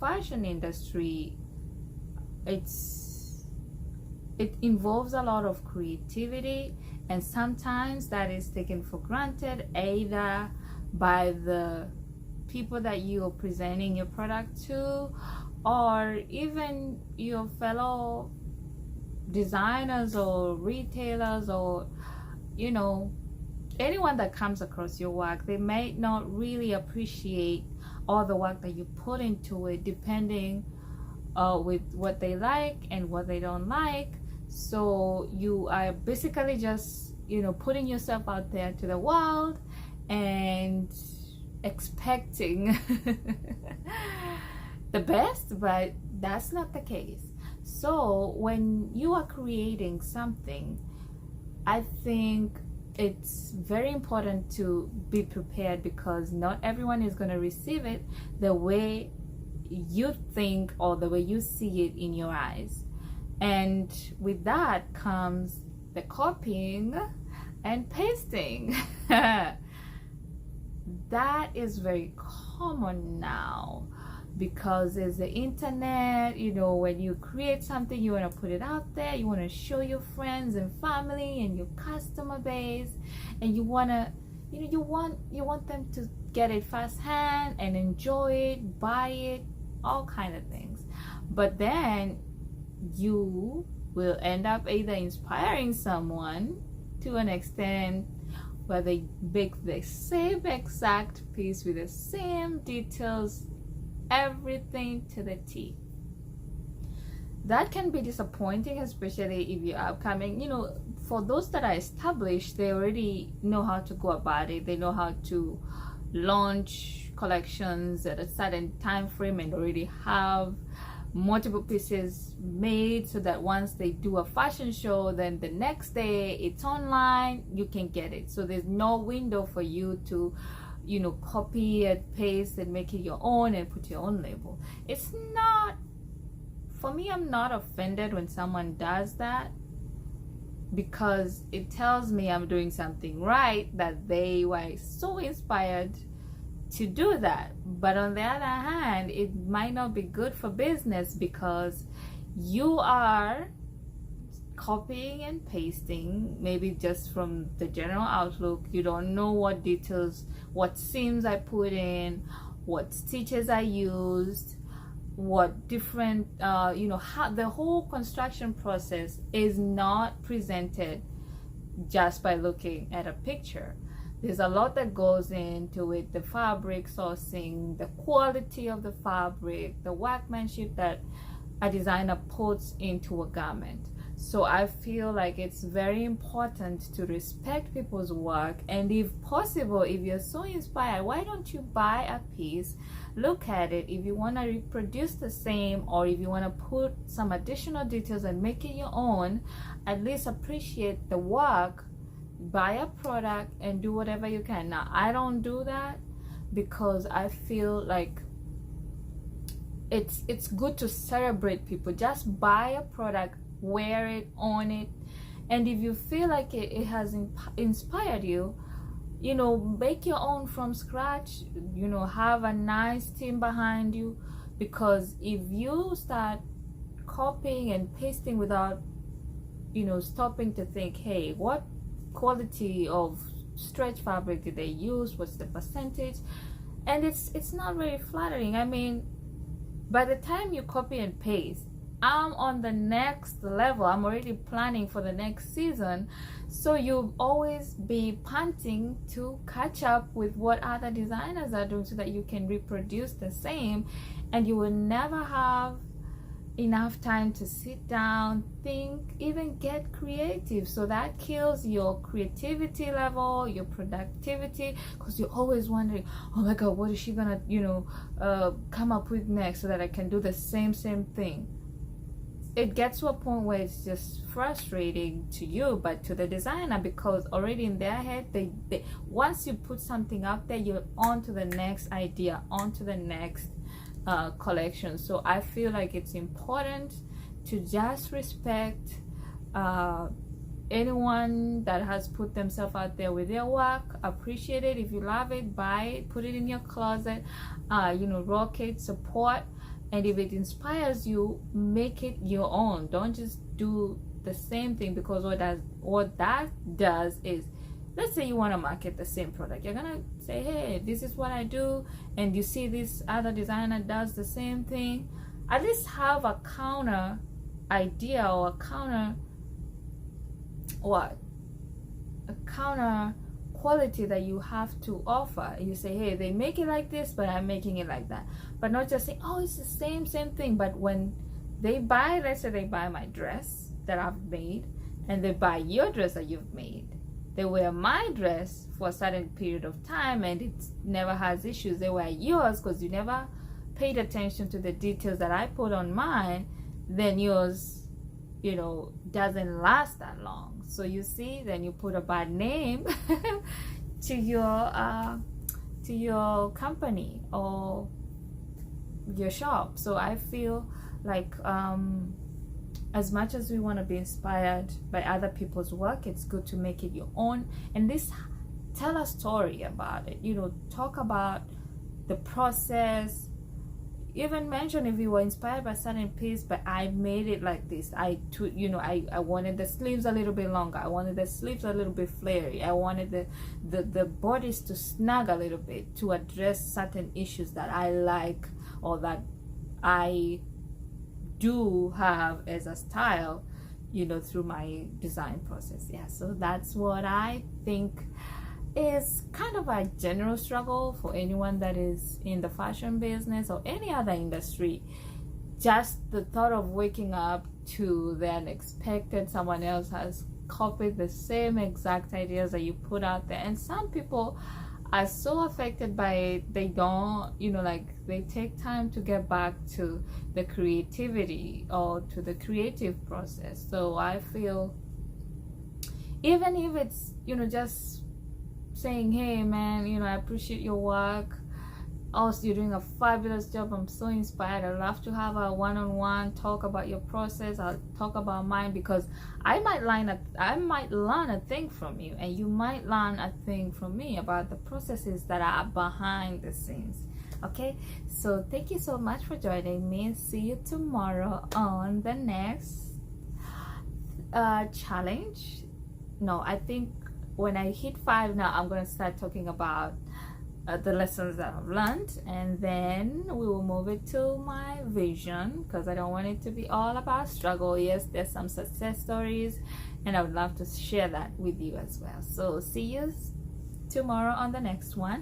fashion industry, it involves a lot of creativity, and sometimes that is taken for granted either by the people that you are presenting your product to, or even your fellow designers or retailers, or anyone that comes across your work. They may not really appreciate all the work that you put into it, depending with what they like and what they don't like. So you are basically just putting yourself out there to the world and expecting the best, but that's not the case. So when you are creating something, I think it's very important to be prepared, because not everyone is going to receive it the way you think or the way you see it in your eyes. And with that comes the copying and pasting. That is very common now, because there's the internet. When you create something, you want to put it out there, you want to show your friends and family and your customer base, and you want to you want them to get it firsthand and enjoy it, buy it, all kind of things. But then you will end up either inspiring someone to an extent where they make the same exact piece with the same details, everything to the T. That can be disappointing, especially if you're upcoming. For those that are established, they already know how to go about it. They know how to launch collections at a certain time frame and already have multiple pieces made, so that once they do a fashion show, then the next day it's online, you can get it. So there's no window for you to copy and paste and make it your own and put your own label. It's not, for me, I'm not offended when someone does that, because it tells me I'm doing something right, that they were so inspired to do that. But on the other hand, it might not be good for business, because you are copying and pasting maybe just from the general outlook. You don't know what details, what seams I put in, what stitches I used, what different how the whole construction process is not presented just by looking at a picture. There's a lot that goes into it: the fabric sourcing, the quality of the fabric, the workmanship that a designer puts into a garment. So I feel like it's very important to respect people's work, and if possible, if you're so inspired, why don't you buy a piece, look at it. If you want to reproduce the same, or if you want to put some additional details and make it your own, at least appreciate the work, buy a product and do whatever you can. Now, I don't do that, because I feel like it's good to celebrate people. Just buy a product, wear it, own it, and if you feel like it has inspired you, make your own from scratch. Have a nice team behind you, because if you start copying and pasting without stopping to think, hey, what quality of stretch fabric did they use, what's the percentage, and it's not very flattering. I mean, by the time you copy and paste, I'm on the next level. I'm already planning for the next season. So you'll always be panting to catch up with what other designers are doing, so that you can reproduce the same, and you will never have enough time to sit down, think, even get creative. So that kills your creativity level, your productivity, because you're always wondering, oh my god, what is she gonna come up with next, so that I can do the same thing. It gets to a point where it's just frustrating to you, but to the designer, because already in their head, they once you put something out there, you're on to the next idea, on to the next collection. So I feel like it's important to just respect anyone that has put themselves out there with their work. Appreciate it. If you love it, buy it, put it in your closet, rock it, support, And if it inspires you, make it your own. Don't just do the same thing, because what that does is, let's say you want to market the same product. You're gonna say, hey, this is what I do, and you see this other designer does the same thing. At least have a counter idea, or a counter quality that you have to offer. You say, hey, they make it like this, but I'm making it like that. But not just saying, oh, it's the same thing. But when they buy, let's say they buy my dress that I've made, and they buy your dress that you've made, they wear my dress for a certain period of time and it never has issues. They wear yours because you never paid attention to the details that I put on mine. Then yours, doesn't last that long. So you see, then you put a bad name to your company or your shop. So I feel like as much as we want to be inspired by other people's work, it's good to make it your own. And tell a story about it. Talk about the process. Even mention if you were inspired by a certain piece, but I made it like this. I wanted the sleeves a little bit longer. I wanted the sleeves a little bit flary. I wanted the bodies to snag a little bit to address certain issues that I like, or that I do have as a style, through my design process. Yeah, so that's what I think is kind of a general struggle for anyone that is in the fashion business or any other industry. Just the thought of waking up to the unexpected, someone else has copied the same exact ideas that you put out there, and some people are so affected by it, they don't, they take time to get back to the creativity or to the creative process. So I feel, even if it's, just saying, hey man, I appreciate your work. Also, you're doing a fabulous job. I'm so inspired. I'd love to have a one-on-one talk about your process. I'll talk about mine, because I might learn a thing from you, and you might learn a thing from me about the processes that are behind the scenes. Okay, so thank you so much for joining me. See you tomorrow on the next challenge. No, I think when I hit 5 now, I'm going to start talking about the lessons that I've learned, and then we will move it to my vision, because I don't want it to be all about struggle. Yes, there's some success stories, and I would love to share that with you as well. So see you tomorrow on the next one.